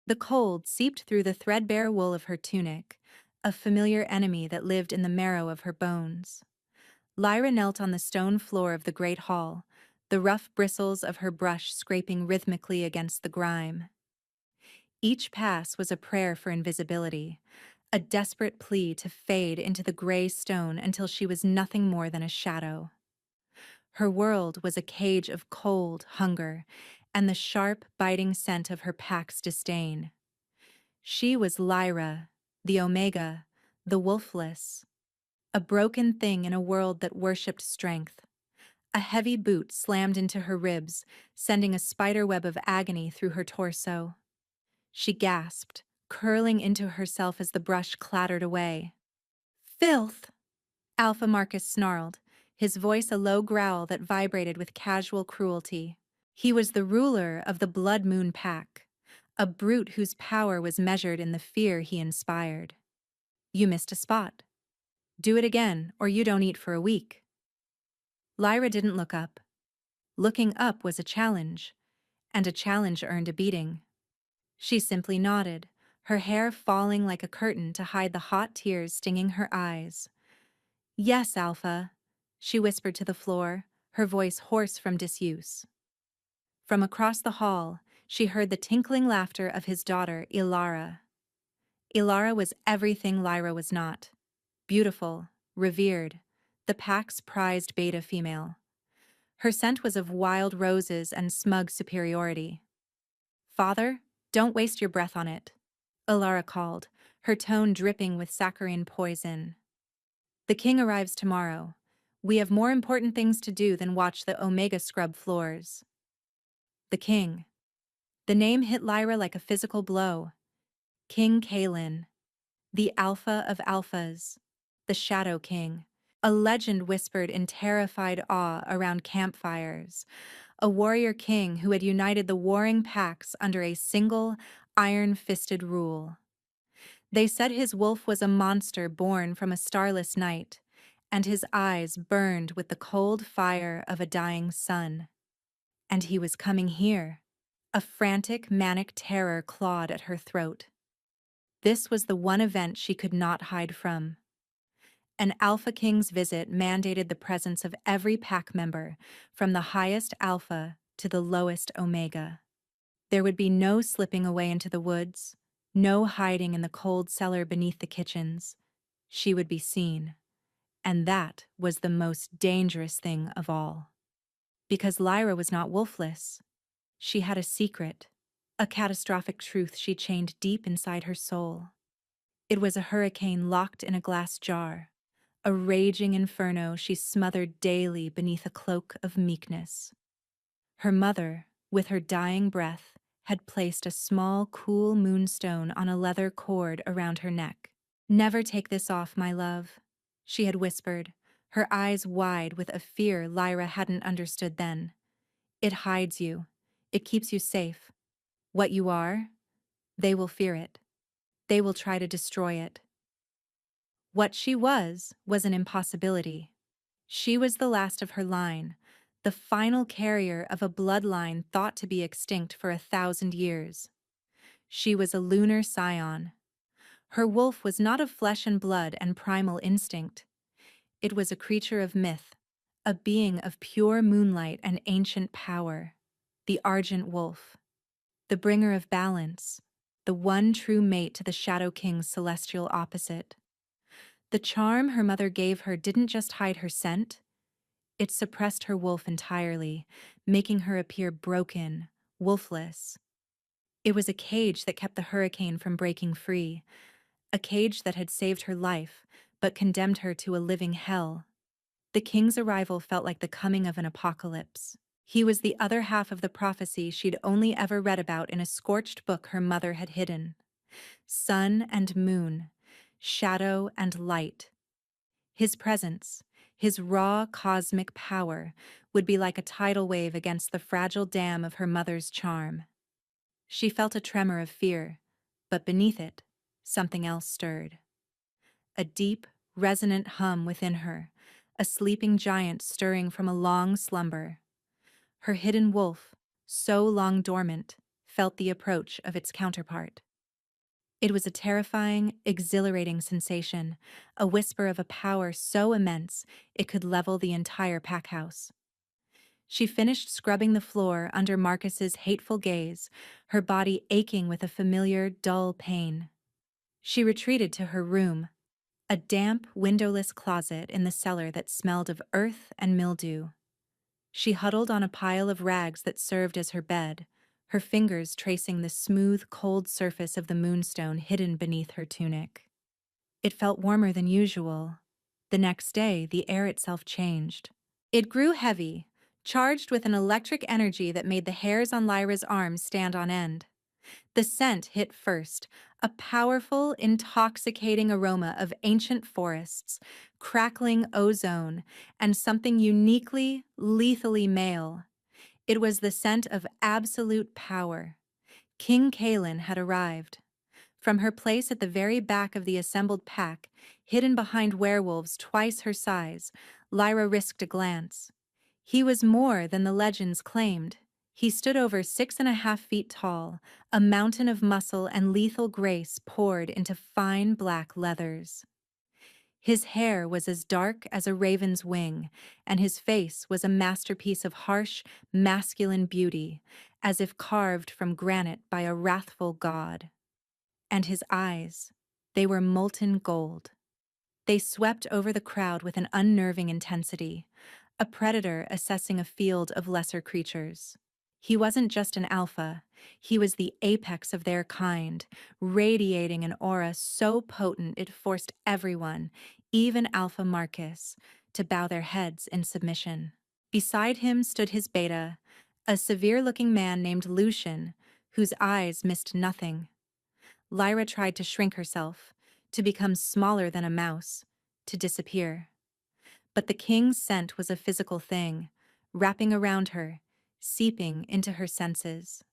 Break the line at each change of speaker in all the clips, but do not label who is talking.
The cold seeped through the threadbare wool of her tunic, a familiar enemy that lived in the marrow of her bones. Lyra knelt on the stone floor of the great hall, the rough bristles of her brush scraping rhythmically against the grime. Each pass was a prayer for invisibility, a desperate plea to fade into the gray stone until she was nothing more than a shadow. Her world was a cage of cold, hunger, and the sharp, biting scent of her pack's disdain. She was Lyra, the Omega, the wolfless, a broken thing in a world that worshipped strength. A heavy boot slammed into her ribs, sending a spiderweb of agony through her torso. She gasped, curling into herself as the brush clattered away. "Filth!" Alpha Marcus snarled, his voice a low growl that vibrated with casual cruelty. He was the ruler of the Blood Moon Pack, a brute whose power was measured in the fear he inspired. "You missed a spot. Do it again, or you don't eat for a week." Lyra didn't look up. Looking up was a challenge, and a challenge earned a beating. She simply nodded, her hair falling like a curtain to hide the hot tears stinging her eyes. "Yes, Alpha," she whispered to the floor, her voice hoarse from disuse. From across the hall, she heard the tinkling laughter of his daughter, Ilara. Ilara was everything Lyra was not. Beautiful, revered, the pack's prized beta female. Her scent was of wild roses and smug superiority. "Father, don't waste your breath on it," Ilara called, her tone dripping with saccharine poison. "The king arrives tomorrow. We have more important things to do than watch the Omega scrub floors." The king. The name hit Lyra like a physical blow. King Kalin, the alpha of alphas, the Shadow King, a legend whispered in terrified awe around campfires, a warrior king who had united the warring packs under a single, iron-fisted rule. They said his wolf was a monster born from a starless night, and his eyes burned with the cold fire of a dying sun. And he was coming here. A frantic, manic terror clawed at her throat. This was the one event she could not hide from. An Alpha King's visit mandated the presence of every pack member, from the highest Alpha to the lowest Omega. There would be no slipping away into the woods, no hiding in the cold cellar beneath the kitchens. She would be seen. And that was the most dangerous thing of all. Because Lyra was not wolfless. She had a secret, a catastrophic truth she chained deep inside her soul. It was a hurricane locked in a glass jar, a raging inferno she smothered daily beneath a cloak of meekness. Her mother, with her dying breath, had placed a small, cool moonstone on a leather cord around her neck. "Never take this off, my love," she had whispered, her eyes wide with a fear Lyra hadn't understood then. "It hides you. It keeps you safe. What you are, they will fear it. They will try to destroy it." What she was an impossibility. She was the last of her line, the final carrier of a bloodline thought to be extinct for 1,000 years. She was a lunar scion. Her wolf was not of flesh and blood and primal instinct. It was a creature of myth, a being of pure moonlight and ancient power, the Argent Wolf, the bringer of balance, the one true mate to the Shadow King's celestial opposite. The charm her mother gave her didn't just hide her scent, it suppressed her wolf entirely, making her appear broken, wolfless. It was a cage that kept the hurricane from breaking free, a cage that had saved her life, but condemned her to a living hell. The king's arrival felt like the coming of an apocalypse. He was the other half of the prophecy she'd only ever read about in a scorched book her mother had hidden. Sun and moon, shadow and light. His presence, his raw cosmic power, would be like a tidal wave against the fragile dam of her mother's charm. She felt a tremor of fear, but beneath it, something else stirred. A deep, resonant hum within her, a sleeping giant stirring from a long slumber. Her hidden wolf, so long dormant, felt the approach of its counterpart. It was a terrifying, exhilarating sensation, a whisper of a power so immense it could level the entire packhouse. She finished scrubbing the floor under Marcus's hateful gaze, her body aching with a familiar, dull pain. She retreated to her room, a damp, windowless closet in the cellar that smelled of earth and mildew. She huddled on a pile of rags that served as her bed, her fingers tracing the smooth, cold surface of the moonstone hidden beneath her tunic. It felt warmer than usual. The next day, the air itself changed. It grew heavy, charged with an electric energy that made the hairs on Lyra's arms stand on end. The scent hit first, a powerful, intoxicating aroma of ancient forests, crackling ozone, and something uniquely, lethally male. It was the scent of absolute power. King Kalen had arrived. From her place at the very back of the assembled pack, hidden behind werewolves twice her size, Lyra risked a glance. He was more than the legends claimed. He stood over 6.5 feet tall, a mountain of muscle and lethal grace poured into fine black leathers. His hair was as dark as a raven's wing, and his face was a masterpiece of harsh, masculine beauty, as if carved from granite by a wrathful god. And his eyes, they were molten gold. They swept over the crowd with an unnerving intensity, a predator assessing a field of lesser creatures. He wasn't just an alpha, he was the apex of their kind, radiating an aura so potent it forced everyone, even Alpha Marcus, to bow their heads in submission. Beside him stood his beta, a severe-looking man named Lucian, whose eyes missed nothing. Lyra tried to shrink herself, to become smaller than a mouse, to disappear. But the king's scent was a physical thing, wrapping around her, seeping into her senses.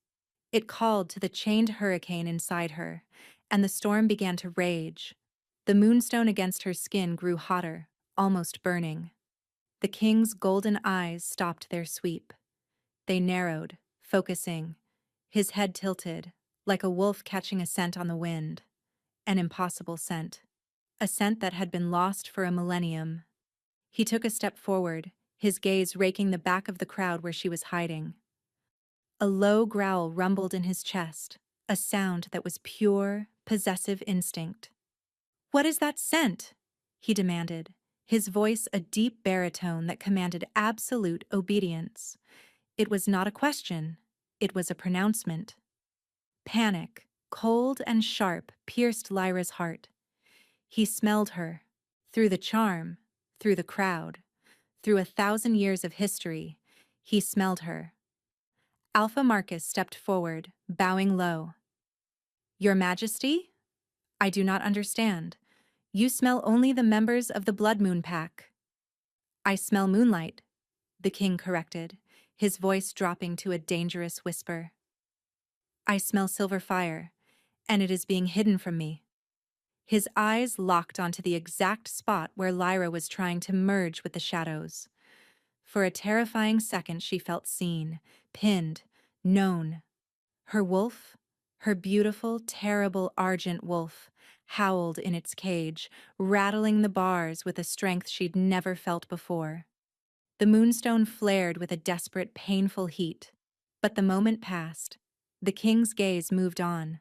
It called to the chained hurricane inside her, and the storm began to rage. The moonstone against her skin grew hotter, almost burning. The king's golden eyes stopped their sweep. They narrowed, focusing, his head tilted, like a wolf catching a scent on the wind. An impossible scent. A scent that had been lost for a millennium. He took a step forward, his gaze raking the back of the crowd where she was hiding. A low growl rumbled in his chest, a sound that was pure, possessive instinct. "What is that scent?" he demanded, his voice a deep baritone that commanded absolute obedience. It was not a question, it was a pronouncement. Panic, cold and sharp, pierced Lyra's heart. He smelled her, through the charm, through the crowd, through 1,000 years of history. He smelled her. Alpha Marcus stepped forward, bowing low. "Your Majesty? I do not understand. You smell only the members of the Blood Moon Pack." "I smell moonlight," the king corrected, his voice dropping to a dangerous whisper. "I smell silver fire, and it is being hidden from me." His eyes locked onto the exact spot where Lyra was trying to merge with the shadows. For a terrifying second she felt seen, pinned, known. Her wolf, her beautiful, terrible argent wolf, howled in its cage, rattling the bars with a strength she'd never felt before. The moonstone flared with a desperate, painful heat. But the moment passed. The king's gaze moved on,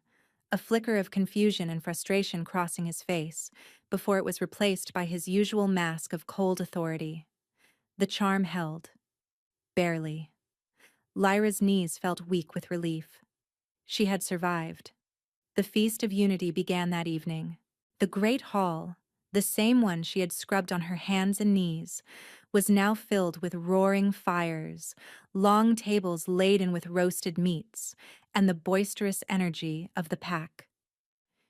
a flicker of confusion and frustration crossing his face, before it was replaced by his usual mask of cold authority. The charm held. Barely. Lyra's knees felt weak with relief. She had survived. The Feast of Unity began that evening. The great hall, the same one she had scrubbed on her hands and knees, was now filled with roaring fires, long tables laden with roasted meats, and the boisterous energy of the pack.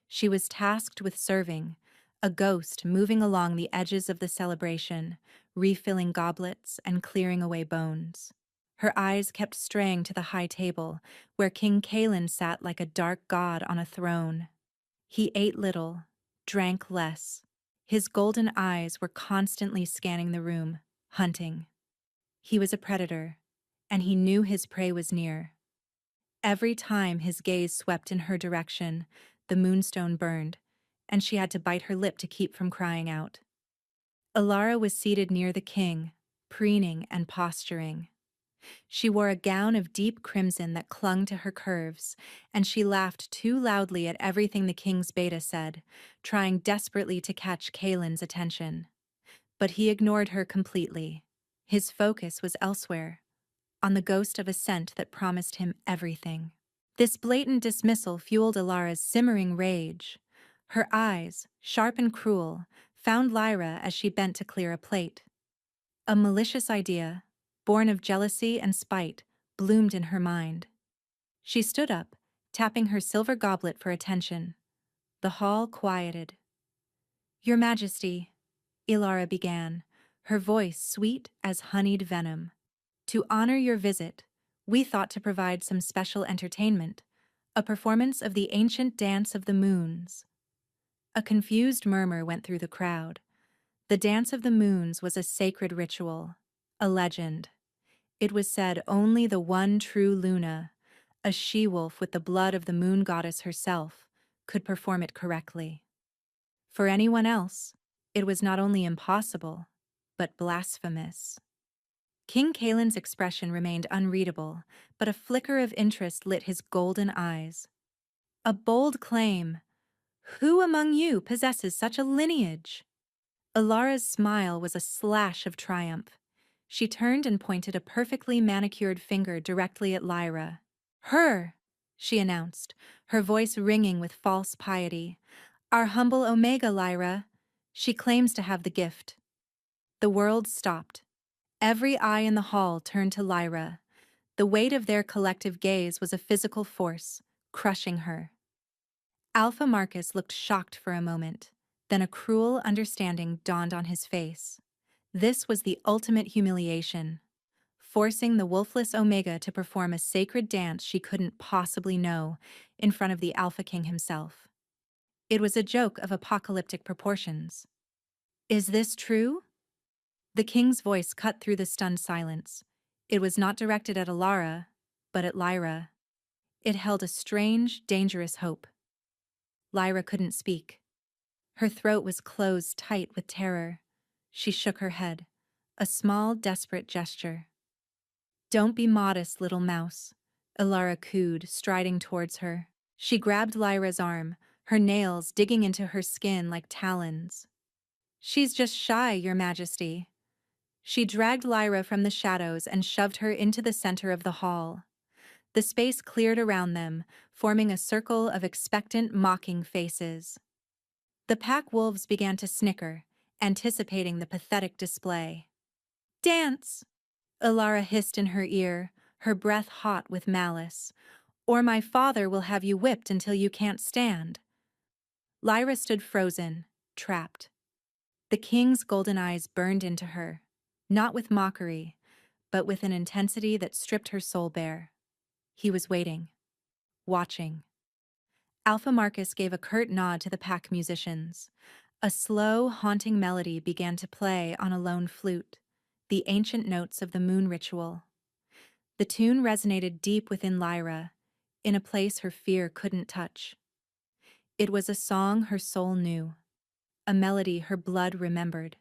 She was tasked with serving, a ghost moving along the edges of the celebration, refilling goblets and clearing away bones. Her eyes kept straying to the high table, where King Kalen sat like a dark god on a throne. He ate little, drank less. His golden eyes were constantly scanning the room, hunting. He was a predator, and he knew his prey was near. Every time his gaze swept in her direction, the moonstone burned, and she had to bite her lip to keep from crying out. Alara was seated near the king, preening and posturing. She wore a gown of deep crimson that clung to her curves, and she laughed too loudly at everything the king's beta said, trying desperately to catch Kaelin's attention. But he ignored her completely. His focus was elsewhere, on the ghost of a scent that promised him everything. This blatant dismissal fueled Alara's simmering rage. Her eyes, sharp and cruel, found Lyra as she bent to clear a plate. A malicious idea, born of jealousy and spite, bloomed in her mind. She stood up, tapping her silver goblet for attention. The hall quieted. "Your Majesty," Ilara began, her voice sweet as honeyed venom. "To honor your visit, we thought to provide some special entertainment, a performance of the ancient dance of the moons." A confused murmur went through the crowd. The Dance of the Moons was a sacred ritual, a legend. It was said only the one true Luna, a she-wolf with the blood of the moon goddess herself, could perform it correctly. For anyone else, it was not only impossible, but blasphemous. King Kaelin's expression remained unreadable, but a flicker of interest lit his golden eyes. "A bold claim. Who among you possesses such a lineage?" Alara's smile was a slash of triumph. She turned and pointed a perfectly manicured finger directly at Lyra. "Her," she announced, her voice ringing with false piety. "Our humble Omega, Lyra. She claims to have the gift." The world stopped. Every eye in the hall turned to Lyra. The weight of their collective gaze was a physical force, crushing her. Alpha Marcus looked shocked for a moment, then a cruel understanding dawned on his face. This was the ultimate humiliation, forcing the wolfless Omega to perform a sacred dance she couldn't possibly know in front of the Alpha King himself. It was a joke of apocalyptic proportions. "Is this true?" The king's voice cut through the stunned silence. It was not directed at Alara, but at Lyra. It held a strange, dangerous hope. Lyra couldn't speak. Her throat was closed tight with terror. She shook her head, a small, desperate gesture. "Don't be modest, little mouse," Alara cooed, striding towards her. She grabbed Lyra's arm, her nails digging into her skin like talons. "She's just shy, Your Majesty." She dragged Lyra from the shadows and shoved her into the center of the hall. The space cleared around them, forming a circle of expectant, mocking faces. The pack wolves began to snicker, anticipating the pathetic display. "Dance!" Alara hissed in her ear, her breath hot with malice. "Or my father will have you whipped until you can't stand." Lyra stood frozen, trapped. The king's golden eyes burned into her, not with mockery, but with an intensity that stripped her soul bare. He was waiting, watching. Alpha Marcus gave a curt nod to the pack musicians. A slow, haunting melody began to play on a lone flute, the ancient notes of the moon ritual. The tune resonated deep within Lyra, in a place her fear couldn't touch. It was a song her soul knew, a melody her blood remembered.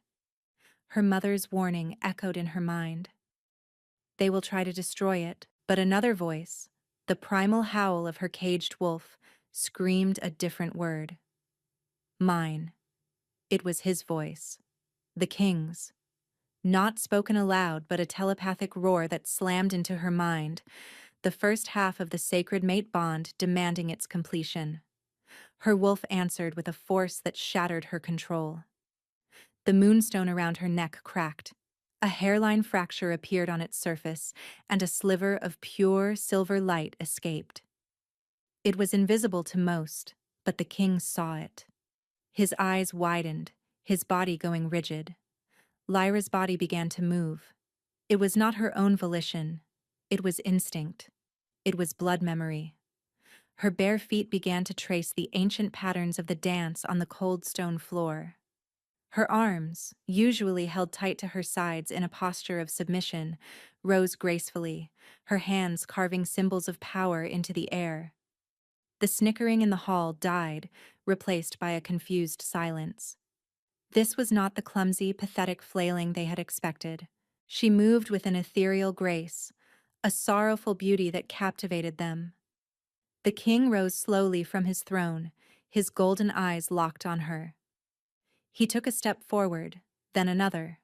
Her mother's warning echoed in her mind. They will try to destroy it, but another voice, the primal howl of her caged wolf, screamed a different word. Mine. It was his voice. The king's. Not spoken aloud, but a telepathic roar that slammed into her mind, the first half of the sacred mate bond demanding its completion. Her wolf answered with a force that shattered her control. The moonstone around her neck cracked. A hairline fracture appeared on its surface, and a sliver of pure silver light escaped. It was invisible to most, but the king saw it. His eyes widened, his body going rigid. Lyra's body began to move. It was not her own volition. It was instinct. It was blood memory. Her bare feet began to trace the ancient patterns of the dance on the cold stone floor. Her arms, usually held tight to her sides in a posture of submission, rose gracefully, her hands carving symbols of power into the air. The snickering in the hall died, replaced by a confused silence. This was not the clumsy, pathetic flailing they had expected. She moved with an ethereal grace, a sorrowful beauty that captivated them. The king rose slowly from his throne, his golden eyes locked on her. He took a step forward, then another.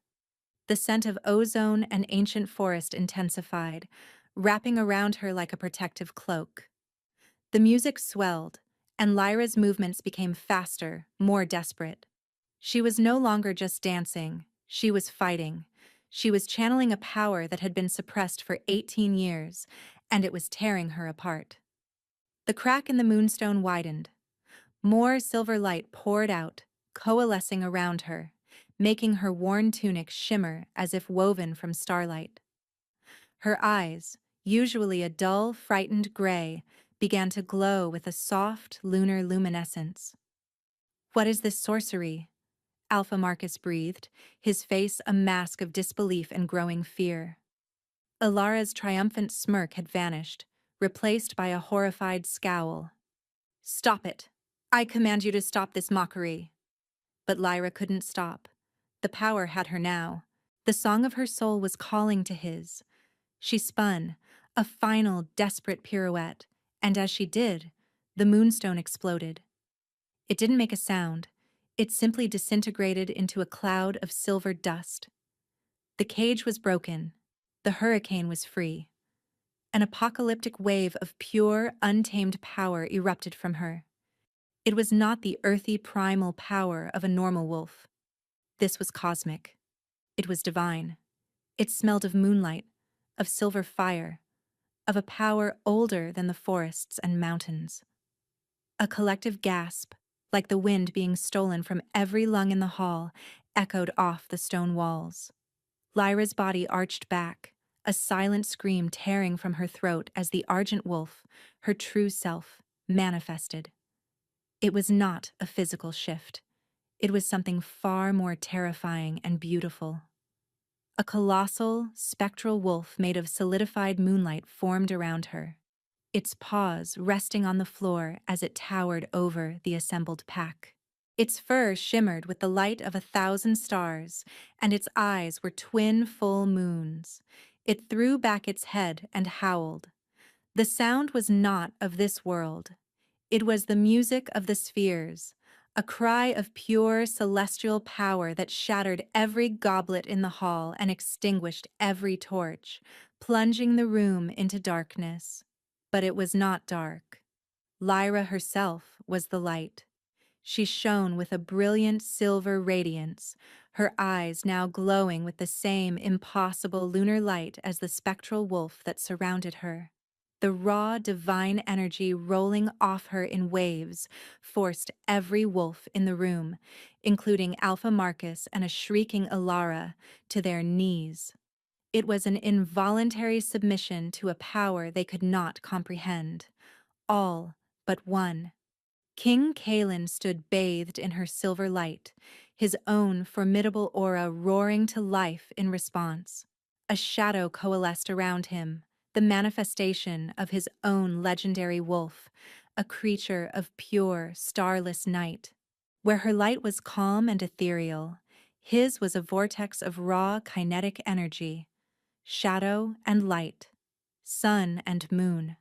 The scent of ozone and ancient forest intensified, wrapping around her like a protective cloak. The music swelled, and Lyra's movements became faster, more desperate. She was no longer just dancing, she was fighting. She was channeling a power that had been suppressed for 18 years, and it was tearing her apart. The crack in the moonstone widened. More silver light poured out, coalescing around her, making her worn tunic shimmer as if woven from starlight. Her eyes, usually a dull, frightened gray, began to glow with a soft, lunar luminescence. "What is this sorcery?" Alpha Marcus breathed, his face a mask of disbelief and growing fear. Ilara's triumphant smirk had vanished, replaced by a horrified scowl. "Stop it! I command you to stop this mockery!" But Lyra couldn't stop. The power had her now. The song of her soul was calling to his. She spun, a final, desperate pirouette, and as she did, the moonstone exploded. It didn't make a sound. It simply disintegrated into a cloud of silver dust. The cage was broken. The hurricane was free. An apocalyptic wave of pure, untamed power erupted from her. It was not the earthy primal power of a normal wolf. This was cosmic. It was divine. It smelled of moonlight, of silver fire, of a power older than the forests and mountains. A collective gasp, like the wind being stolen from every lung in the hall, echoed off the stone walls. Lyra's body arched back, a silent scream tearing from her throat as the Argent Wolf, her true self, manifested. It was not a physical shift. It was something far more terrifying and beautiful. A colossal, spectral wolf made of solidified moonlight formed around her, its paws resting on the floor as it towered over the assembled pack. Its fur shimmered with the light of 1,000 stars, and its eyes were twin full moons. It threw back its head and howled. The sound was not of this world. It was the music of the spheres, a cry of pure celestial power that shattered every goblet in the hall and extinguished every torch, plunging the room into darkness. But it was not dark. Lyra herself was the light. She shone with a brilliant silver radiance, her eyes now glowing with the same impossible lunar light as the spectral wolf that surrounded her. The raw, divine energy rolling off her in waves forced every wolf in the room, including Alpha Marcus and a shrieking Ilara, to their knees. It was an involuntary submission to a power they could not comprehend. All but one. King Kalen stood bathed in her silver light, his own formidable aura roaring to life in response. A shadow coalesced around him, the manifestation of his own legendary wolf, a creature of pure, starless night. Where her light was calm and ethereal, his was a vortex of raw, kinetic energy, shadow and light, sun and moon.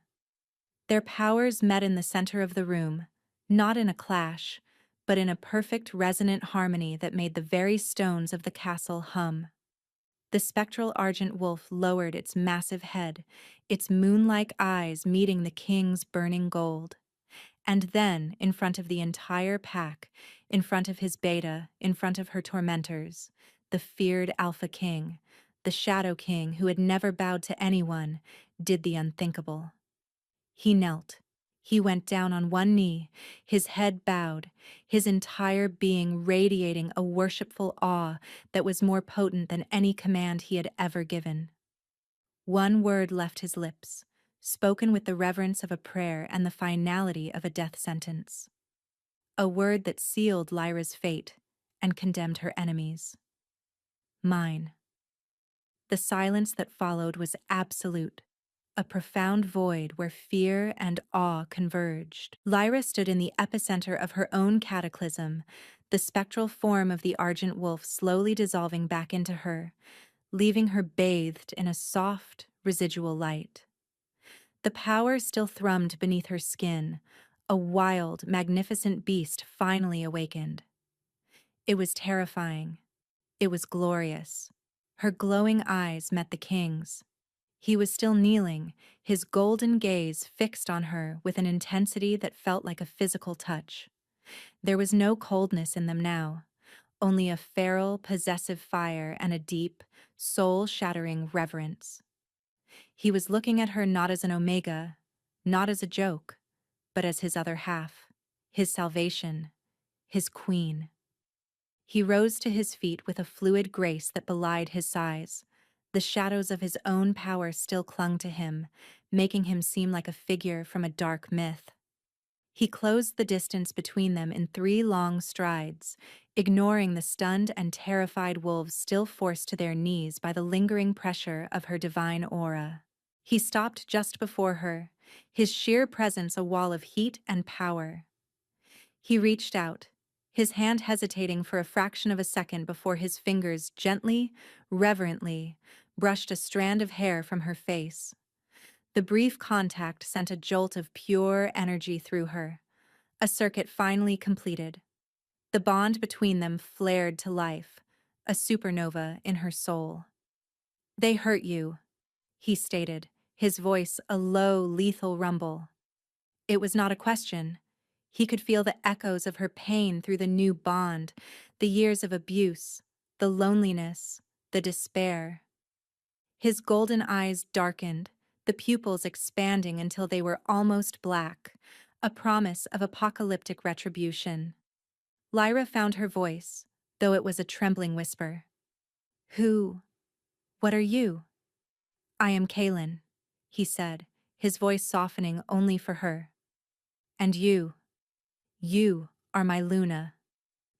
Their powers met in the center of the room, not in a clash, but in a perfect resonant harmony that made the very stones of the castle hum. The spectral Argent Wolf lowered its massive head, its moon-like eyes meeting the king's burning gold. And then, in front of the entire pack, in front of his beta, in front of her tormentors, the feared Alpha King, the Shadow King who had never bowed to anyone, did the unthinkable. He knelt. He went down on one knee, his head bowed, his entire being radiating a worshipful awe that was more potent than any command he had ever given. One word left his lips, spoken with the reverence of a prayer and the finality of a death sentence. A word that sealed Lyra's fate and condemned her enemies. Mine. The silence that followed was absolute, a profound void where fear and awe converged. Lyra stood in the epicenter of her own cataclysm, the spectral form of the Argent Wolf slowly dissolving back into her, leaving her bathed in a soft, residual light. The power still thrummed beneath her skin, a wild, magnificent beast finally awakened. It was terrifying. It was glorious. Her glowing eyes met the king's. He was still kneeling, his golden gaze fixed on her with an intensity that felt like a physical touch. There was no coldness in them now, only a feral, possessive fire and a deep, soul-shattering reverence. He was looking at her not as an omega, not as a joke, but as his other half, his salvation, his queen. He rose to his feet with a fluid grace that belied his size. The shadows of his own power still clung to him, making him seem like a figure from a dark myth. He closed the distance between them in 3 long strides, ignoring the stunned and terrified wolves still forced to their knees by the lingering pressure of her divine aura. He stopped just before her, his sheer presence a wall of heat and power. He reached out, his hand hesitating for a fraction of a second before his fingers gently, reverently, brushed a strand of hair from her face. The brief contact sent a jolt of pure energy through her, a circuit finally completed. The bond between them flared to life, a supernova in her soul. "They hurt you," he stated, his voice a low, lethal rumble. It was not a question. He could feel the echoes of her pain through the new bond, the years of abuse, the loneliness, the despair. His golden eyes darkened, the pupils expanding until they were almost black, a promise of apocalyptic retribution. Lyra found her voice, though it was a trembling whisper. "Who? What are you?" "I am Kaelin," he said, his voice softening only for her. "And you? You are my Luna,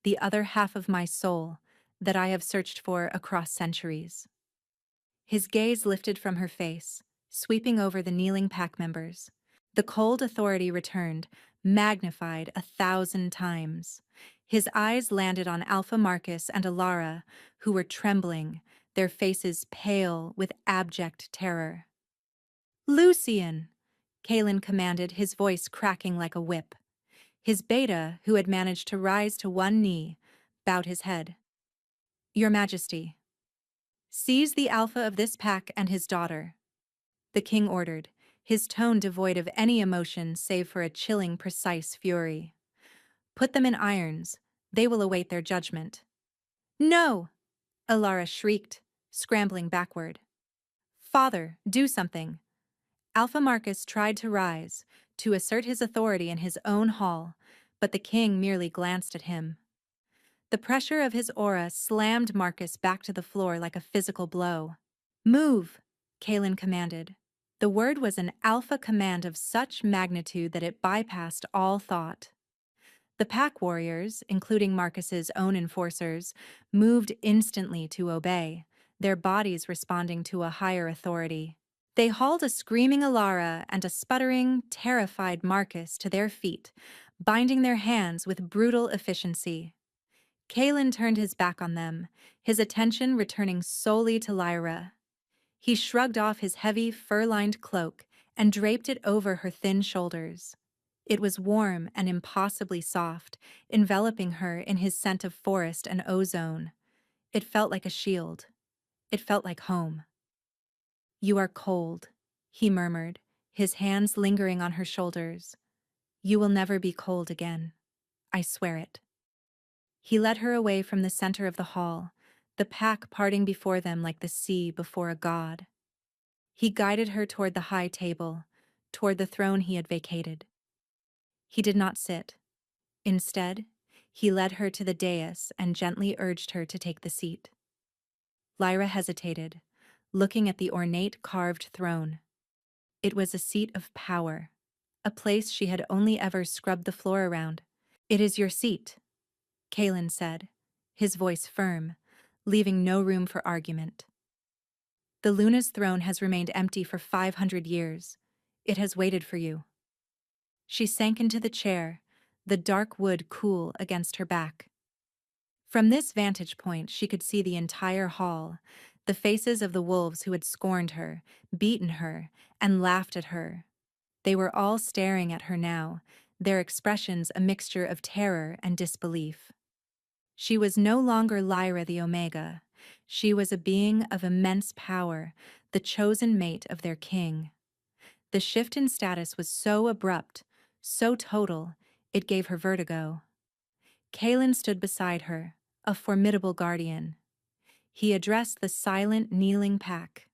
the other half of my soul that I have searched for across centuries." His gaze lifted from her face, sweeping over the kneeling pack members. The cold authority returned, magnified 1,000 times. His eyes landed on Alpha Marcus and Alara, who were trembling, their faces pale with abject terror. "Lucian!" Kaelin commanded, his voice cracking like a whip. His beta, who had managed to rise to one knee, bowed his head. "Your Majesty." "Seize the alpha of this pack and his daughter," the king ordered, his tone devoid of any emotion save for a chilling, precise fury. "Put them in irons. They will await their judgment." "No!" Alara shrieked, scrambling backward. "Father, do something." Alpha Marcus tried to rise, to assert his authority in his own hall, but the king merely glanced at him. The pressure of his aura slammed Marcus back to the floor like a physical blow. "Move," Kaelin commanded. The word was an alpha command of such magnitude that it bypassed all thought. The pack warriors, including Marcus's own enforcers, moved instantly to obey, their bodies responding to a higher authority. They hauled a screaming Alara and a sputtering, terrified Marcus to their feet, binding their hands with brutal efficiency. Kaelin turned his back on them, his attention returning solely to Lyra. He shrugged off his heavy, fur-lined cloak and draped it over her thin shoulders. It was warm and impossibly soft, enveloping her in his scent of forest and ozone. It felt like a shield. It felt like home. "You are cold," he murmured, his hands lingering on her shoulders. "You will never be cold again. I swear it." He led her away from the center of the hall, the pack parting before them like the sea before a god. He guided her toward the high table, toward the throne he had vacated. He did not sit. Instead, he led her to the dais and gently urged her to take the seat. Lyra hesitated, looking at the ornate carved throne. It was a seat of power, a place she had only ever scrubbed the floor around. "It is your seat," Kaelin said, his voice firm, leaving no room for argument. The Luna's throne has remained empty for 500 years. It has waited for you. She sank into the chair, the dark wood cool against her back. From this vantage point, she could see the entire hall, the faces of the wolves who had scorned her, beaten her, and laughed at her. They were all staring at her now, their expressions a mixture of terror and disbelief. She was no longer Lyra the Omega. She was a being of immense power, the chosen mate of their king. The shift in status was so abrupt, so total, it gave her vertigo. Kaelin stood beside her, a formidable guardian. He addressed the silent, kneeling pack.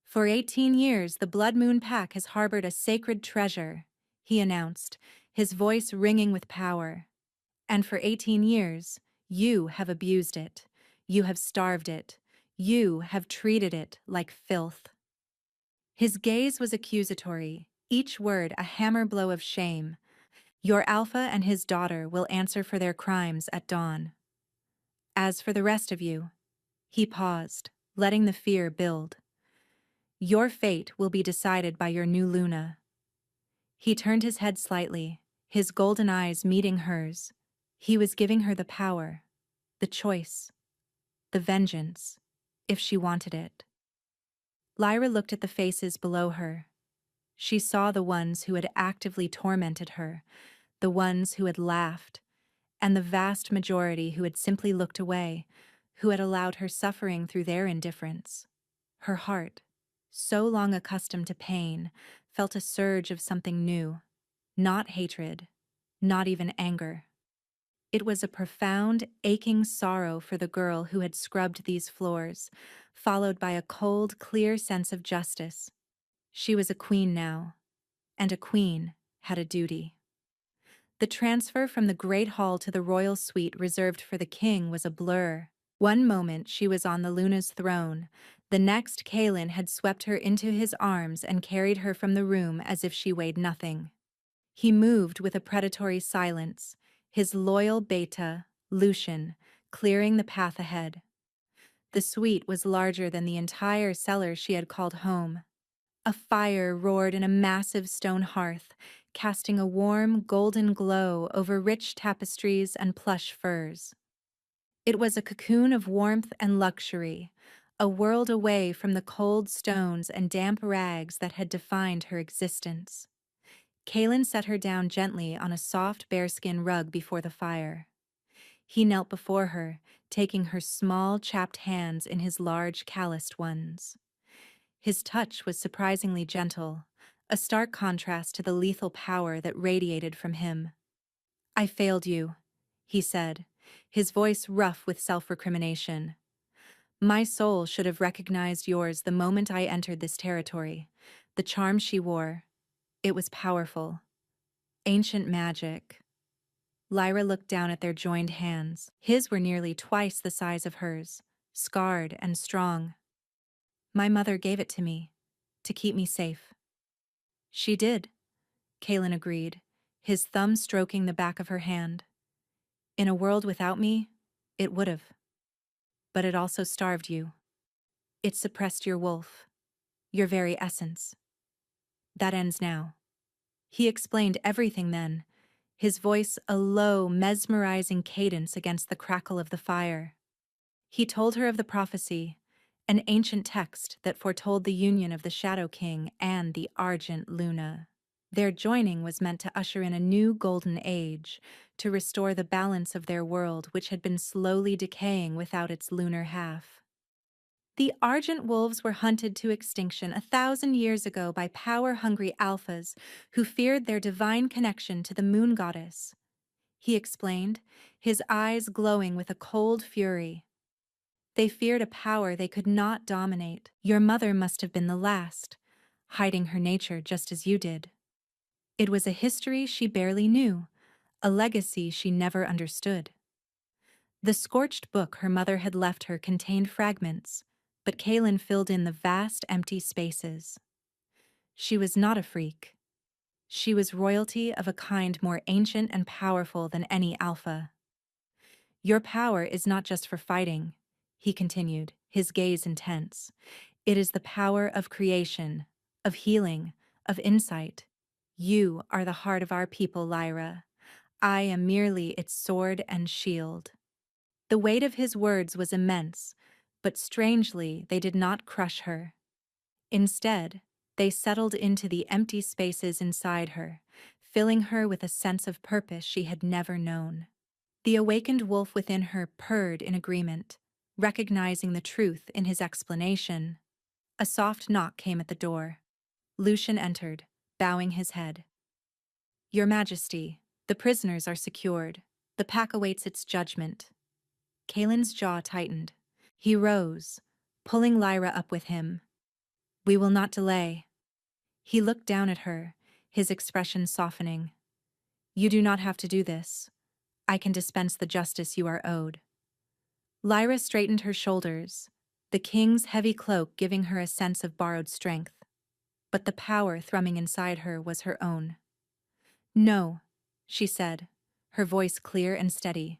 For 18 years, the Blood Moon Pack has harbored a sacred treasure, he announced, his voice ringing with power. And for 18 years, you have abused it. You have starved it. You have treated it like filth. His gaze was accusatory, each word a hammer blow of shame. Your alpha and his daughter will answer for their crimes at dawn. As for the rest of you, he paused, letting the fear build. Your fate will be decided by your new Luna. He turned his head slightly, his golden eyes meeting hers. He was giving her the power, the choice, the vengeance, if she wanted it. Lyra looked at the faces below her. She saw the ones who had actively tormented her, the ones who had laughed, and the vast majority who had simply looked away, who had allowed her suffering through their indifference. Her heart, so long accustomed to pain, felt a surge of something new, not hatred, not even anger. It was a profound, aching sorrow for the girl who had scrubbed these floors, followed by a cold, clear sense of justice. She was a queen now, and a queen had a duty. The transfer from the great hall to the royal suite reserved for the king was a blur. One moment she was on the Luna's throne, the next Kaelin had swept her into his arms and carried her from the room as if she weighed nothing. He moved with a predatory silence, his loyal beta, Lucian, clearing the path ahead. The suite was larger than the entire cellar she had called home. A fire roared in a massive stone hearth, casting a warm, golden glow over rich tapestries and plush furs. It was a cocoon of warmth and luxury, a world away from the cold stones and damp rags that had defined her existence. Kaelin set her down gently on a soft bearskin rug before the fire. He knelt before her, taking her small, chapped hands in his large, calloused ones. His touch was surprisingly gentle, a stark contrast to the lethal power that radiated from him. I failed you, he said, his voice rough with self-recrimination. My soul should have recognized yours the moment I entered this territory. The charm she wore, it was powerful. Ancient magic. Lyra looked down at their joined hands. His were nearly twice the size of hers, scarred and strong. My mother gave it to me, to keep me safe. She did, Kaelin agreed, his thumb stroking the back of her hand. In a world without me, it would have. But it also starved you. It suppressed your wolf, your very essence. That ends now. He explained everything then, his voice a low, mesmerizing cadence against the crackle of the fire. He told her of the prophecy, an ancient text that foretold the union of the Shadow King and the Argent Luna. Their joining was meant to usher in a new golden age, to restore the balance of their world which had been slowly decaying without its lunar half. The Argent Wolves were hunted to extinction 1,000 years ago by power-hungry alphas who feared their divine connection to the moon goddess. He explained, his eyes glowing with a cold fury. They feared a power they could not dominate. Your mother must have been the last, hiding her nature just as you did. It was a history she barely knew, a legacy she never understood. The scorched book her mother had left her contained fragments, but Kaelin filled in the vast empty spaces. She was not a freak. She was royalty of a kind more ancient and powerful than any alpha. Your power is not just for fighting, he continued, his gaze intense. It is the power of creation, of healing, of insight. You are the heart of our people, Lyra. I am merely its sword and shield. The weight of his words was immense, but strangely they did not crush her. Instead, they settled into the empty spaces inside her, filling her with a sense of purpose she had never known. The awakened wolf within her purred in agreement, recognizing the truth in his explanation. A soft knock came at the door. Lucian entered, bowing his head. Your Majesty, the prisoners are secured. The pack awaits its judgment. Kaelin's jaw tightened. He rose, pulling Lyra up with him. We will not delay. He looked down at her, his expression softening. You do not have to do this. I can dispense the justice you are owed. Lyra straightened her shoulders, the king's heavy cloak giving her a sense of borrowed strength. But the power thrumming inside her was her own. No, she said, her voice clear and steady.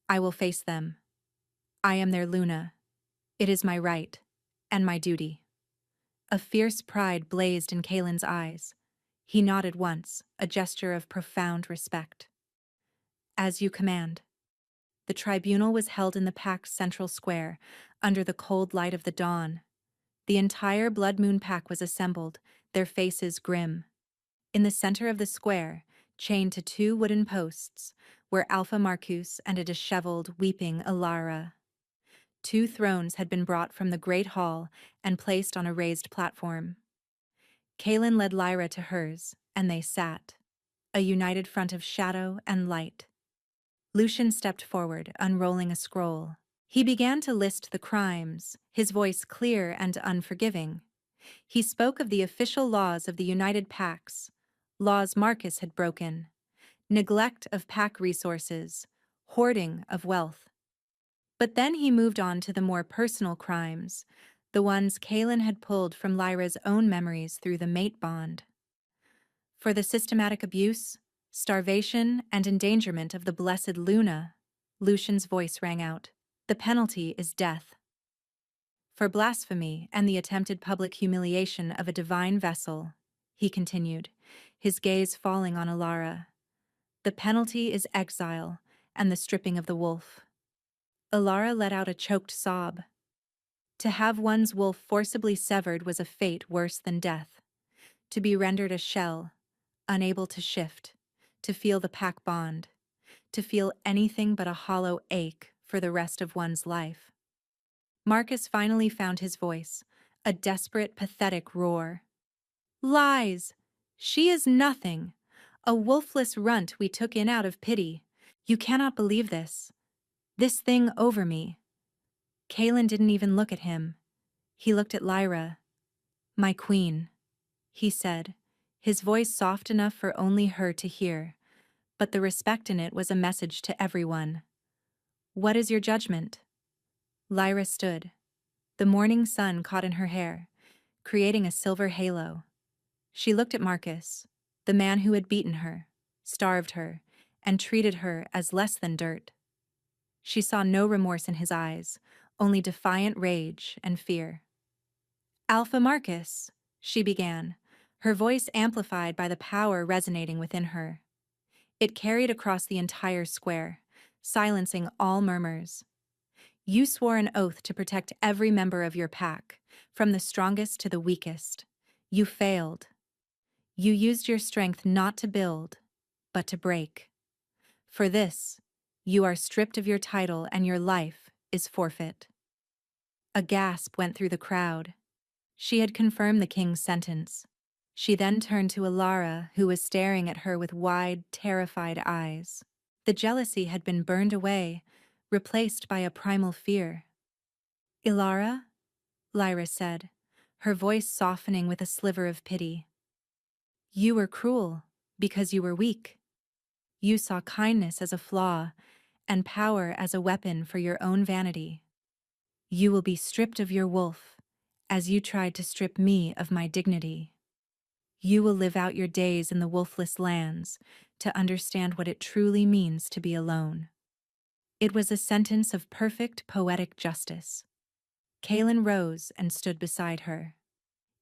I will face them. I am their Luna. It is my right, and my duty. A fierce pride blazed in Kaelin's eyes. He nodded once, a gesture of profound respect. As you command. The tribunal was held in the pack's central square, under the cold light of the dawn. The entire Blood Moon pack was assembled, their faces grim. In the center of the square, chained to two wooden posts, were Alpha Marcus and a disheveled, weeping Ilara. 2 thrones had been brought from the great hall and placed on a raised platform. Kaelin led Lyra to hers, and they sat, a united front of shadow and light. Lucian stepped forward, unrolling a scroll. He began to list the crimes, his voice clear and unforgiving. He spoke of the official laws of the United Pacts, laws Marcus had broken, neglect of pack resources, hoarding of wealth. But then he moved on to the more personal crimes, the ones Kaelin had pulled from Lyra's own memories through the mate bond. For the systematic abuse, starvation, and endangerment of the blessed Luna, Lucian's voice rang out. The penalty is death. For blasphemy and the attempted public humiliation of a divine vessel, he continued, his gaze falling on Ilara. The penalty is exile and the stripping of the wolf. Ilara let out a choked sob. To have one's wolf forcibly severed was a fate worse than death. To be rendered a shell, unable to shift, to feel the pack bond, to feel anything but a hollow ache for the rest of one's life. Marcus finally found his voice, a desperate, pathetic roar. Lies! She is nothing! A wolfless runt we took in out of pity. You cannot believe this. This thing over me. Kaelin didn't even look at him. He looked at Lyra. My queen, he said, his voice soft enough for only her to hear, but the respect in it was a message to everyone. What is your judgment? Lyra stood. The morning sun caught in her hair, creating a silver halo. She looked at Marcus, the man who had beaten her, starved her, and treated her as less than dirt. She saw no remorse in his eyes, only defiant rage and fear. Alpha Marcus, she began, her voice amplified by the power resonating within her. It carried across the entire square, silencing all murmurs. You swore an oath to protect every member of your pack, from the strongest to the weakest. You failed. You used your strength not to build, but to break. For this, you are stripped of your title and your life is forfeit. A gasp went through the crowd. She had confirmed the king's sentence. She then turned to Ilara, who was staring at her with wide, terrified eyes. The jealousy had been burned away, replaced by a primal fear. Ilara? Lyra said, her voice softening with a sliver of pity. You were cruel because you were weak. You saw kindness as a flaw and power as a weapon for your own vanity. You will be stripped of your wolf, as you tried to strip me of my dignity. You will live out your days in the wolfless lands to understand what it truly means to be alone. It was a sentence of perfect poetic justice. Kaelin rose and stood beside her.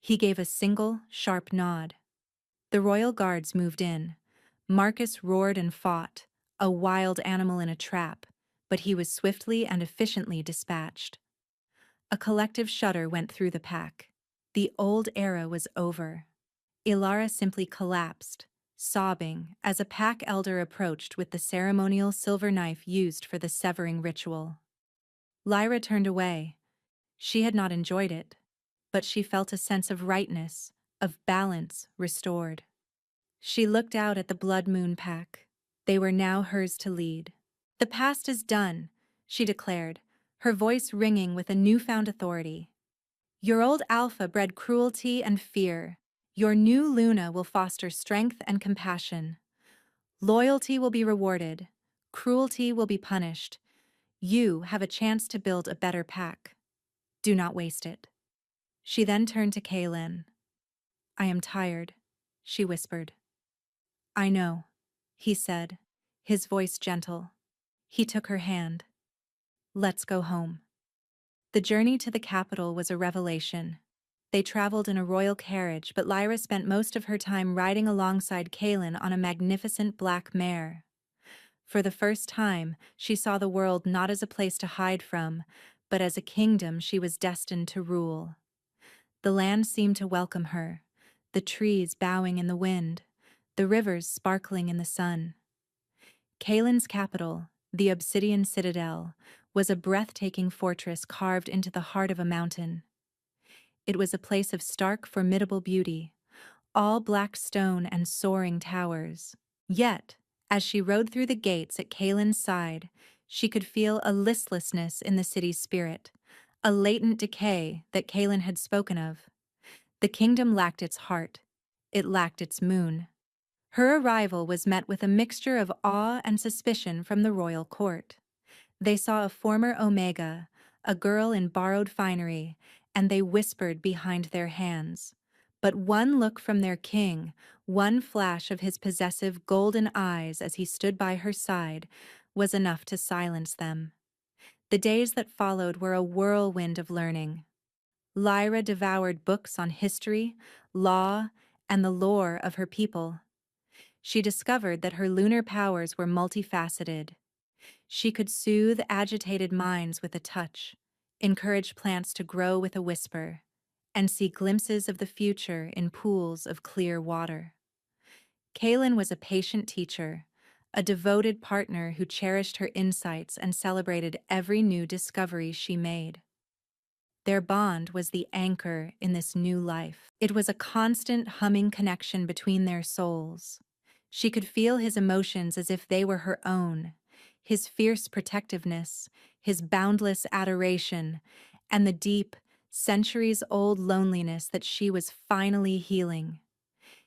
He gave a single, sharp nod. The royal guards moved in. Marcus roared and fought, a wild animal in a trap, but he was swiftly and efficiently dispatched. A collective shudder went through the pack. The old era was over. Ilara simply collapsed, sobbing, as a pack elder approached with the ceremonial silver knife used for the severing ritual. Lyra turned away. She had not enjoyed it, but she felt a sense of rightness, of balance restored. She looked out at the blood moon pack. They were now hers to lead. "The past is done," she declared, her voice ringing with a newfound authority. "Your old Alpha bred cruelty and fear. Your new Luna will foster strength and compassion. Loyalty will be rewarded. Cruelty will be punished. You have a chance to build a better pack. Do not waste it." She then turned to Kaelin. "I am tired," she whispered. "I know," he said, his voice gentle. He took her hand. "Let's go home." The journey to the capital was a revelation. They traveled in a royal carriage, but Lyra spent most of her time riding alongside Kaelin on a magnificent black mare. For the first time, she saw the world not as a place to hide from, but as a kingdom she was destined to rule. The land seemed to welcome her, the trees bowing in the wind, the rivers sparkling in the sun. Kaelin's capital, the Obsidian Citadel, was a breathtaking fortress carved into the heart of a mountain. It was a place of stark, formidable beauty, all black stone and soaring towers. Yet, as she rode through the gates at Kaelin's side, she could feel a listlessness in the city's spirit, a latent decay that Kaelin had spoken of. The kingdom lacked its heart. It lacked its moon. Her arrival was met with a mixture of awe and suspicion from the royal court. They saw a former Omega, a girl in borrowed finery, and they whispered behind their hands. But one look from their king, one flash of his possessive golden eyes as he stood by her side, was enough to silence them. The days that followed were a whirlwind of learning. Lyra devoured books on history, law, and the lore of her people. She discovered that her lunar powers were multifaceted. She could soothe agitated minds with a touch, encourage plants to grow with a whisper, and see glimpses of the future in pools of clear water. Kaelin was a patient teacher, a devoted partner who cherished her insights and celebrated every new discovery she made. Their bond was the anchor in this new life. It was a constant humming connection between their souls. She could feel his emotions as if they were her own, his fierce protectiveness, his boundless adoration, and the deep, centuries-old loneliness that she was finally healing.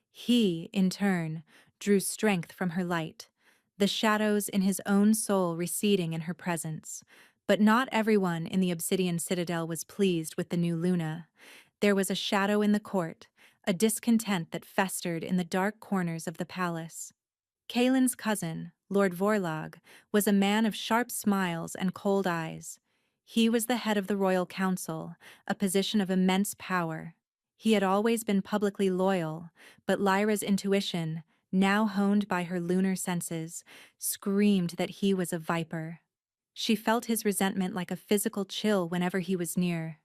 He, in turn, drew strength from her light, the shadows in his own soul receding in her presence. But not everyone in the Obsidian Citadel was pleased with the new Luna. There was a shadow in the court, a discontent that festered in the dark corners of the palace. Kaelin's cousin, Lord Vorlog, was a man of sharp smiles and cold eyes. He was the head of the royal council, a position of immense power. He had always been publicly loyal, but Lyra's intuition, now honed by her lunar senses, screamed that he was a viper. She felt his resentment like a physical chill whenever he was near.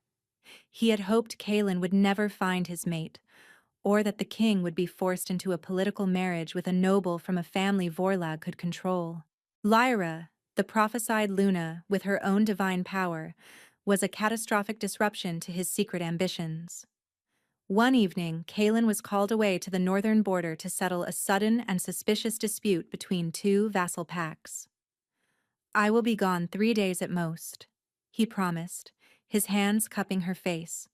He had hoped Kaelin would never find his mate, or that the king would be forced into a political marriage with a noble from a family Vorlag could control. Lyra, the prophesied Luna with her own divine power, was a catastrophic disruption to his secret ambitions. One evening, Kaelin was called away to the northern border to settle a sudden and suspicious dispute between two vassal packs. "I will be gone 3 days at most," he promised, his hands cupping her face.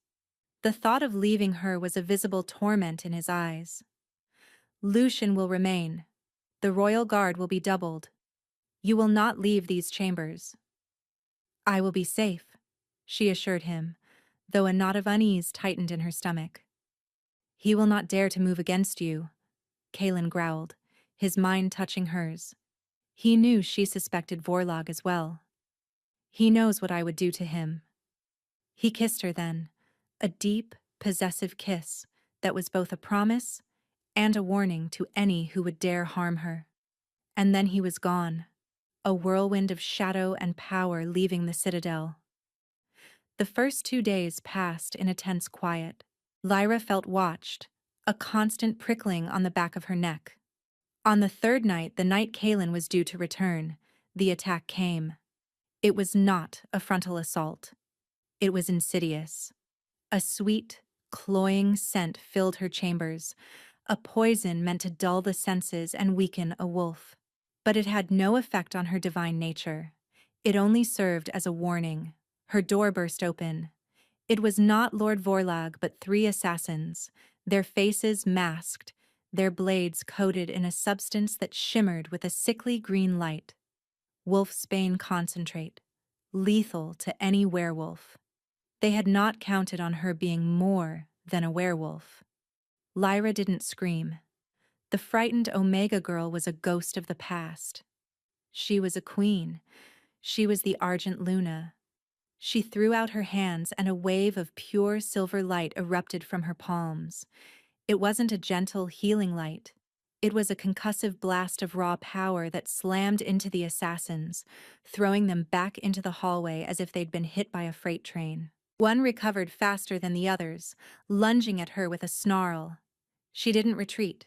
The thought of leaving her was a visible torment in his eyes. "Lucian will remain. The royal guard will be doubled. You will not leave these chambers." "I will be safe," she assured him, though a knot of unease tightened in her stomach. "He will not dare to move against you," Kaelin growled, his mind touching hers. He knew she suspected Vorlog as well. He knows what I would do to him. He kissed her then, a deep, possessive kiss that was both a promise and a warning to any who would dare harm her. And then he was gone, a whirlwind of shadow and power leaving the citadel. The first 2 days passed in a tense quiet. Lyra felt watched, a constant prickling on the back of her neck. On the third night, the night Kaelin was due to return, the attack came. It was not a frontal assault. It was insidious. A sweet, cloying scent filled her chambers, a poison meant to dull the senses and weaken a wolf. But it had no effect on her divine nature. It only served as a warning. Her door burst open. It was not Lord Vorlag but 3 assassins, their faces masked, their blades coated in a substance that shimmered with a sickly green light. Wolfsbane concentrate, lethal to any werewolf. They had not counted on her being more than a werewolf. Lyra didn't scream. The frightened Omega girl was a ghost of the past. She was a queen. She was the Argent Luna. She threw out her hands and a wave of pure silver light erupted from her palms. It wasn't a gentle, healing light. It was a concussive blast of raw power that slammed into the assassins, throwing them back into the hallway as if they'd been hit by a freight train. One recovered faster than the others, lunging at her with a snarl. She didn't retreat.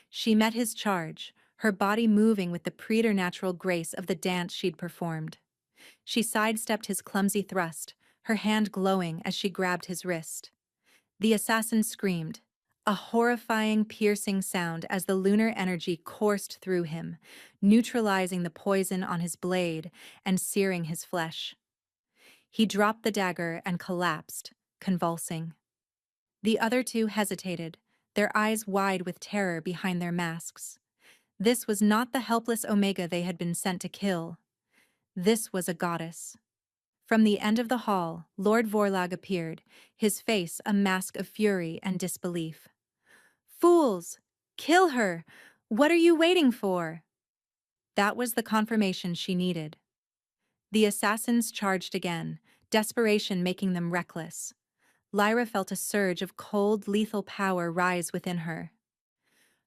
She met his charge, her body moving with the preternatural grace of the dance she'd performed. She sidestepped his clumsy thrust, her hand glowing as she grabbed his wrist. The assassin screamed, a horrifying, piercing sound as the lunar energy coursed through him, neutralizing the poison on his blade and searing his flesh. He dropped the dagger and collapsed, convulsing. The other 2 hesitated, their eyes wide with terror behind their masks. This was not the helpless Omega they had been sent to kill. This was a goddess. From the end of the hall, Lord Vorlag appeared, his face a mask of fury and disbelief. "Fools! Kill her! What are you waiting for?" That was the confirmation she needed. The assassins charged again, desperation making them reckless. Lyra felt a surge of cold, lethal power rise within her.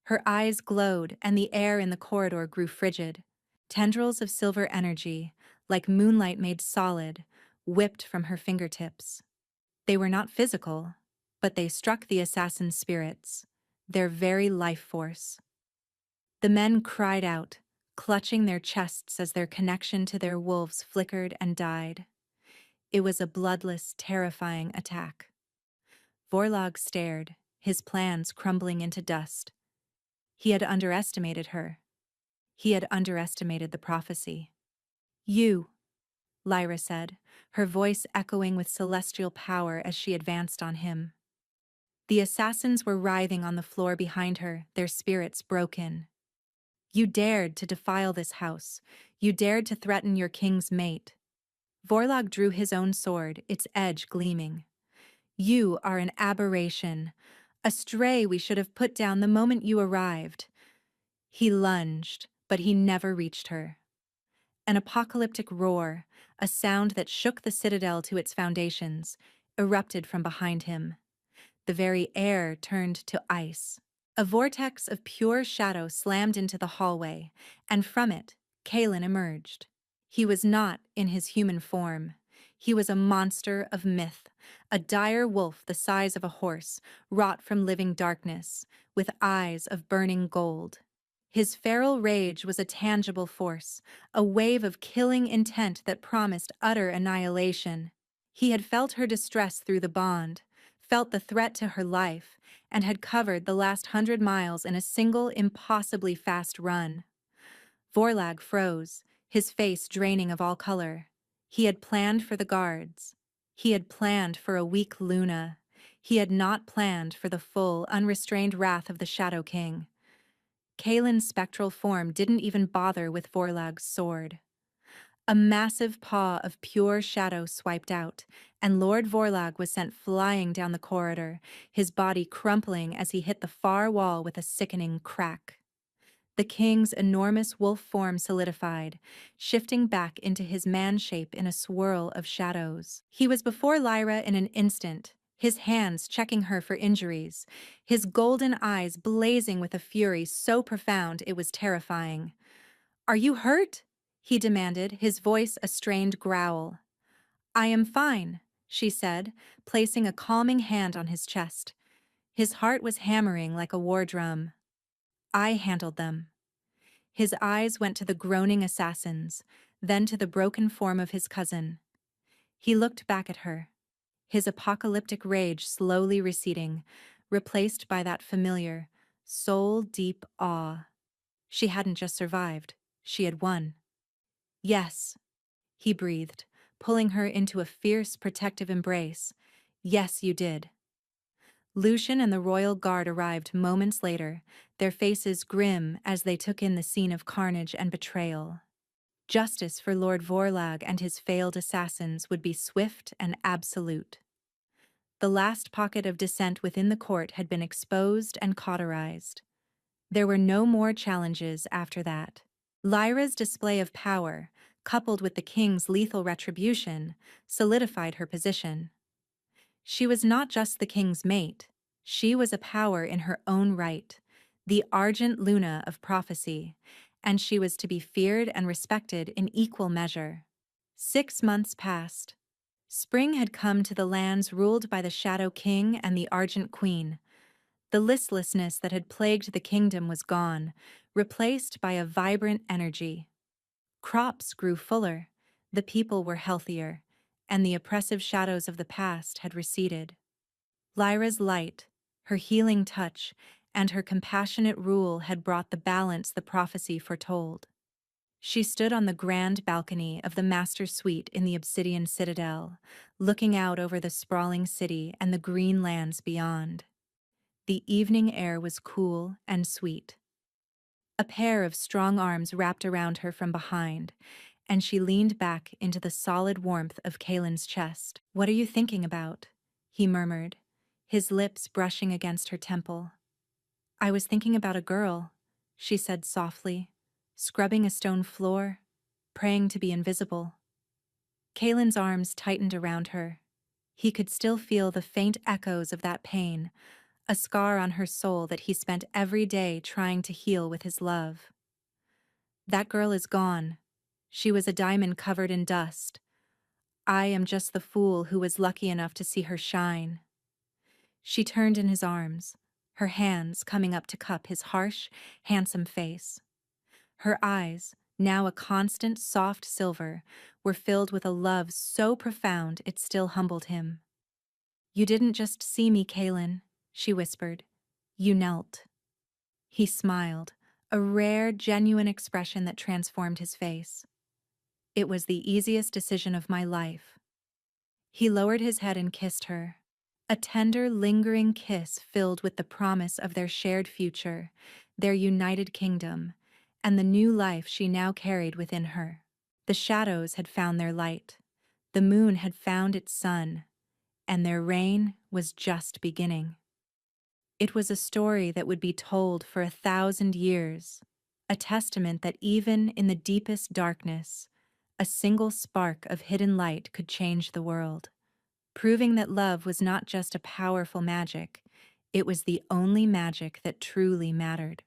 Her eyes glowed and the air in the corridor grew frigid. Tendrils of silver energy, like moonlight made solid, whipped from her fingertips. They were not physical, but they struck the assassin's spirits, their very life force. The men cried out, clutching their chests as their connection to their wolves flickered and died. It was a bloodless, terrifying attack. Vorlag stared, his plans crumbling into dust. He had underestimated her. He had underestimated the prophecy. "You," Lyra said, her voice echoing with celestial power as she advanced on him. The assassins were writhing on the floor behind her, their spirits broken. "You dared to defile this house. You dared to threaten your king's mate." Vorlag drew his own sword, its edge gleaming. "You are an aberration, a stray we should have put down the moment you arrived." He lunged, but he never reached her. An apocalyptic roar, a sound that shook the citadel to its foundations, erupted from behind him. The very air turned to ice. A vortex of pure shadow slammed into the hallway, and from it, Kaelin emerged. He was not in his human form. He was a monster of myth, a dire wolf the size of a horse, wrought from living darkness, with eyes of burning gold. His feral rage was a tangible force, a wave of killing intent that promised utter annihilation. He had felt her distress through the bond, felt the threat to her life, and had covered the last 100 miles in a single, impossibly fast run. Vorlag froze, his face draining of all color. He had planned for the guards. He had planned for a weak Luna. He had not planned for the full, unrestrained wrath of the Shadow King. Kaelin's spectral form didn't even bother with Vorlag's sword. A massive paw of pure shadow swiped out, and Lord Vorlag was sent flying down the corridor, his body crumpling as he hit the far wall with a sickening crack. The king's enormous wolf form solidified, shifting back into his man shape in a swirl of shadows. He was before Lyra in an instant, his hands checking her for injuries, his golden eyes blazing with a fury so profound it was terrifying. "Are you hurt?" he demanded, his voice a strained growl. "I am fine," she said, placing a calming hand on his chest. His heart was hammering like a war drum. "I handled them." His eyes went to the groaning assassins, then to the broken form of his cousin. He looked back at her, his apocalyptic rage slowly receding, replaced by that familiar, soul-deep awe. She hadn't just survived, she had won. "Yes," he breathed, pulling her into a fierce, protective embrace. "Yes, you did." Lucian and the royal guard arrived moments later, their faces grim as they took in the scene of carnage and betrayal. Justice for Lord Vorlag and his failed assassins would be swift and absolute. The last pocket of dissent within the court had been exposed and cauterized. There were no more challenges after that. Lyra's display of power, coupled with the king's lethal retribution, solidified her position. She was not just the king's mate, she was a power in her own right, the Argent Luna of prophecy, and she was to be feared and respected in equal measure. 6 months passed. Spring had come to the lands ruled by the Shadow King and the Argent Queen. The listlessness that had plagued the kingdom was gone, replaced by a vibrant energy. Crops grew fuller, the people were healthier, and the oppressive shadows of the past had receded. Lyra's light, her healing touch, and her compassionate rule had brought the balance the prophecy foretold. She stood on the grand balcony of the master suite in the obsidian citadel, looking out over the sprawling city and the green lands beyond. The evening air was cool and sweet. A pair of strong arms wrapped around her from behind, and she leaned back into the solid warmth of Kaelin's chest. "What are you thinking about?" he murmured, his lips brushing against her temple. "I was thinking about a girl," she said softly, scrubbing a stone floor, praying to be invisible. Kaelin's arms tightened around her. He could still feel the faint echoes of that pain, a scar on her soul that he spent every day trying to heal with his love. "That girl is gone. She was a diamond covered in dust. I am just the fool who was lucky enough to see her shine." She turned in his arms, her hands coming up to cup his harsh, handsome face. Her eyes, now a constant, soft silver, were filled with a love so profound it still humbled him. "You didn't just see me, Kaelin," she whispered. "You knelt." He smiled, a rare, genuine expression that transformed his face. "It was the easiest decision of my life." He lowered his head and kissed her. A tender, lingering kiss filled with the promise of their shared future, their united kingdom, and the new life she now carried within her. The shadows had found their light. The moon had found its sun, and their reign was just beginning. It was a story that would be told for 1,000 years, a testament that even in the deepest darkness, a single spark of hidden light could change the world, proving that love was not just a powerful magic, it was the only magic that truly mattered.